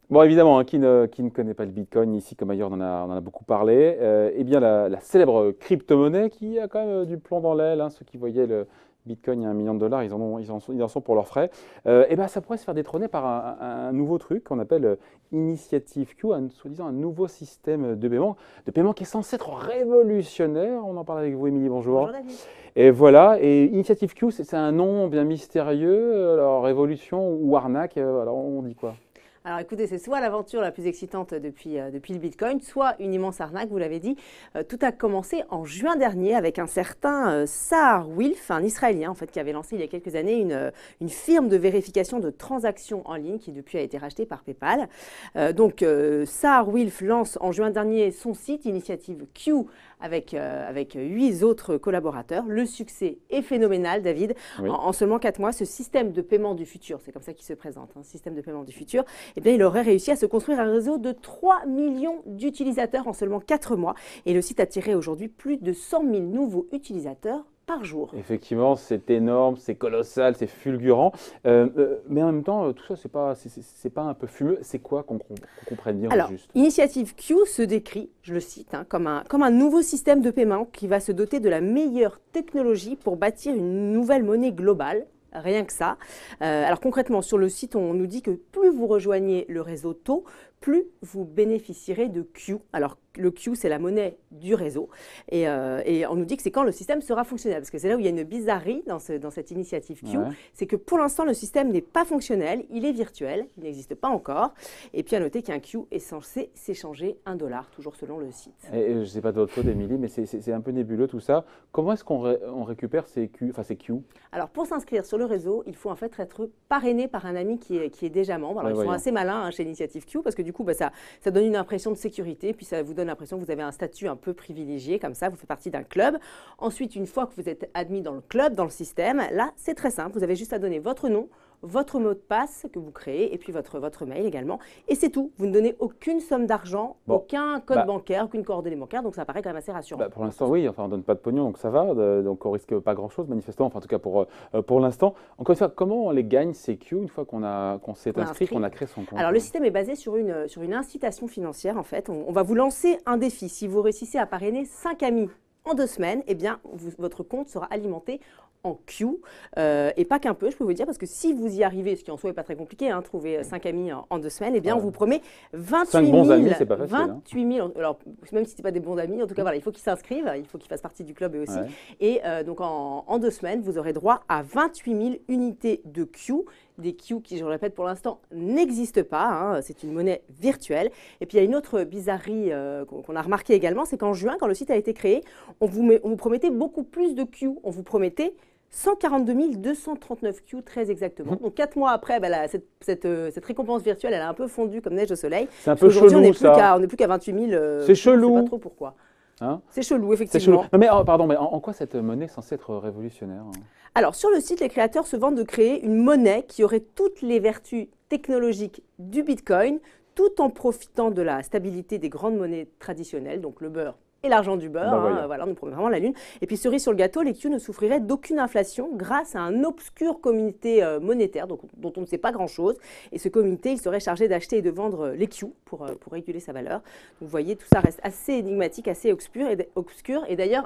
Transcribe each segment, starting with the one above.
Bon, évidemment, hein, qui ne connaît pas le Bitcoin, ici comme ailleurs, on en a beaucoup parlé. Eh bien, la célèbre crypto-monnaie qui a quand même du plomb dans l'aile, hein. Ceux qui voyaient le Bitcoin il y a 1 million de dollars, ils en sont pour leurs frais. Eh ben, ça pourrait se faire détrôner par un nouveau truc qu'on appelle Initiative Q, soi-disant un nouveau système de paiement qui est censé être révolutionnaire. On en parle avec vous, Émilie, bonjour. Bonjour David. Et voilà, et Initiative Q, c'est un nom bien mystérieux. Alors, révolution ou arnaque, alors on dit quoi? Alors écoutez, c'est soit l'aventure la plus excitante depuis le Bitcoin, soit une immense arnaque, vous l'avez dit. Tout a commencé en juin dernier avec un certain Sahar Wilf, un Israélien en fait, qui avait lancé il y a quelques années une firme de vérification de transactions en ligne qui depuis a été rachetée par PayPal. Sahar Wilf lance en juin dernier son site Initiative Q avec 8 autres collaborateurs. Le succès est phénoménal, David. Oui. En seulement 4 mois, ce système de paiement du futur, c'est comme ça qu'il se présente, un système de paiement du futur, eh bien, il aurait réussi à se construire un réseau de 3 millions d'utilisateurs en seulement 4 mois. Et le site a tiré aujourd'hui plus de 100 000 nouveaux utilisateurs par jour. Effectivement, c'est énorme, c'est colossal, c'est fulgurant. Mais en même temps, tout ça, c'est pas un peu fumeux. C'est quoi qu'on comprenne bien Alors, juste? Initiative Q se décrit, je le cite, comme un nouveau système de paiement qui va se doter de la meilleure technologie pour bâtir une nouvelle monnaie globale. Rien que ça. Alors concrètement, sur le site, on nous dit que plus vous rejoignez le réseau tôt, plus vous bénéficierez de Q. Alors le Q, c'est la monnaie du réseau. Et on nous dit que c'est quand le système sera fonctionnel. Parce que c'est là où il y a une bizarrerie dans cette initiative Q. Ouais. C'est que pour l'instant, le système n'est pas fonctionnel, il est virtuel, il n'existe pas encore. Et puis à noter qu'un Q est censé s'échanger $1, toujours selon le site. Et je ne sais pas de votre faute, Émilie, mais c'est un peu nébuleux tout ça. Comment est-ce qu'on récupère ces Q, enfin ces Q? Alors pour s'inscrire sur le réseau, il faut en fait être parrainé par un ami qui est déjà membre. Alors Ouais, ils sont voyons. assez malins chez Initiative Q parce que du coup ça donne une impression de sécurité, puis ça vous donne l'impression que vous avez un statut un peu privilégié, comme ça vous faites partie d'un club. Ensuite, une fois que vous êtes admis dans le club, dans le système, là c'est très simple, vous avez juste à donner votre nom, votre mot de passe que vous créez et puis votre mail également. Et c'est tout. Vous ne donnez aucune somme d'argent, Bon. aucun code bancaire, aucune coordonnée bancaire. Donc ça paraît quand même assez rassurant. Bah, pour l'instant, oui. Enfin, on ne donne pas de pognon, donc ça va. Donc on risque pas grand-chose, manifestement. Enfin, en tout cas pour l'instant. Encore une fois, comment on les gagne ces Q une fois qu'on s'est inscrit, qu'on a créé son compte? Alors le système est basé sur une incitation financière en fait. On va vous lancer un défi. Si vous réussissez à parrainer 5 amis en 2 semaines, eh bien votre compte sera alimenté en Q, et pas qu'un peu, je peux vous dire, parce que si vous y arrivez, ce qui en soi n'est pas très compliqué, hein, trouver 5 amis en 2 semaines, eh bien on vous promet 28 5 000, bons amis, c'est pas facile, hein. 28 000, alors même si ce n'est pas des bons amis, en tout cas voilà, il faut qu'ils s'inscrivent, il faut qu'ils fassent partie du club eux aussi, Ouais. et donc en 2 semaines, vous aurez droit à 28 000 unités de Q, des Q qui, je le répète, pour l'instant n'existent pas, hein, c'est une monnaie virtuelle. Et puis il y a une autre bizarrerie qu'on a remarqué également, c'est qu'en juin, quand le site a été créé, on vous promettait beaucoup plus de Q, on vous promettait 142 239 Q très exactement. Donc 4 mois après, cette récompense virtuelle, elle a un peu fondu comme neige au soleil. C'est un peu Aujourd'hui, chelou, ça. on n'est plus qu'à 28 000. C'est chelou. Je ne sais pas trop pourquoi. Hein? C'est chelou, C'est chelou. effectivement. Non, mais pardon, mais en quoi cette monnaie est censée être révolutionnaire, hein? Alors, sur le site, les créateurs se vantent de créer une monnaie qui aurait toutes les vertus technologiques du Bitcoin, tout en profitant de la stabilité des grandes monnaies traditionnelles, donc le beurre et l'argent du beurre, voyons. voilà, on nous promet vraiment la lune. Et puis cerise sur le gâteau, les Q ne souffriraient d'aucune inflation grâce à un obscur comité monétaire dont on ne sait pas grand-chose. Et ce comité, il serait chargé d'acheter et de vendre les Q pour réguler sa valeur. Donc vous voyez, tout ça reste assez énigmatique, assez obscur. Et d'ailleurs,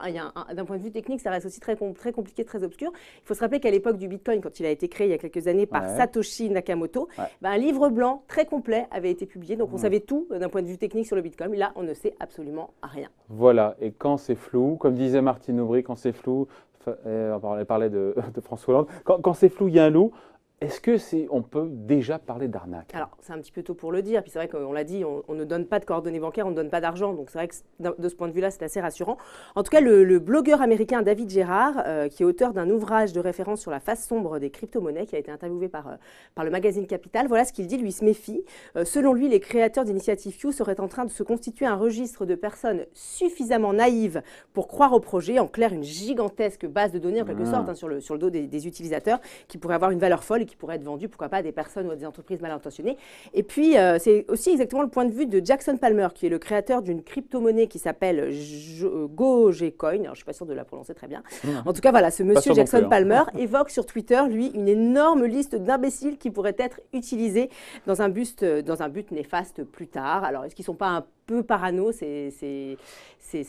d'un point de vue technique, ça reste aussi très compliqué, très obscur. Il faut se rappeler qu'à l'époque du Bitcoin, quand il a été créé il y a quelques années par Satoshi Nakamoto, un livre blanc très complet avait été publié. Donc on savait tout d'un point de vue technique sur le Bitcoin. Là, on ne sait absolument rien. Voilà, et quand c'est flou, comme disait Martine Aubry, quand c'est flou, on parlait de François Hollande, quand c'est flou, il y a un loup. Est-ce on peut déjà parler d'arnaque? Alors, c'est un petit peu tôt pour le dire. Puis c'est vrai qu'on l'a dit, on ne donne pas de coordonnées bancaires, on ne donne pas d'argent. Donc c'est vrai que de ce point de vue-là, c'est assez rassurant. En tout cas, le blogueur américain David Gerard, qui est auteur d'un ouvrage de référence sur la face sombre des crypto-monnaies, qui a été interviewé par le magazine Capital, voilà ce qu'il dit, lui se méfie. Selon lui, les créateurs d'Initiative Q seraient en train de se constituer un registre de personnes suffisamment naïves pour croire au projet. En clair, une gigantesque base de données, en quelque sorte, hein, sur le dos des utilisateurs, qui pourrait avoir une valeur folle qui pourrait être vendu, pourquoi pas, à des personnes ou à des entreprises mal intentionnées. Et puis, c'est aussi exactement le point de vue de Jackson Palmer, qui est le créateur d'une crypto-monnaie qui s'appelle Dogecoin. Alors, je ne suis pas sûre de la prononcer très bien. En tout cas, voilà, ce monsieur Jackson Palmer évoque sur Twitter, lui, une énorme liste d'imbéciles qui pourraient être utilisés dans un but néfaste plus tard. Alors, est-ce qu'ils ne sont pas un peu parano, ces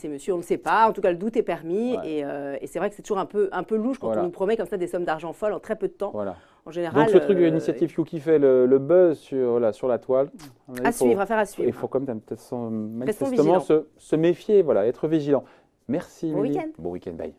messieurs, on ne sait pas. En tout cas, le doute est permis. Et c'est vrai que c'est toujours un peu louche quand on nous promet comme ça des sommes d'argent folles en très peu de temps. En général, donc, ce truc de l'initiative You qui fait le buzz sur la toile. Affaire à suivre. Il faut quand même manifestement se méfier, être vigilant. Merci. Bon week-end. Bon week-end, bye.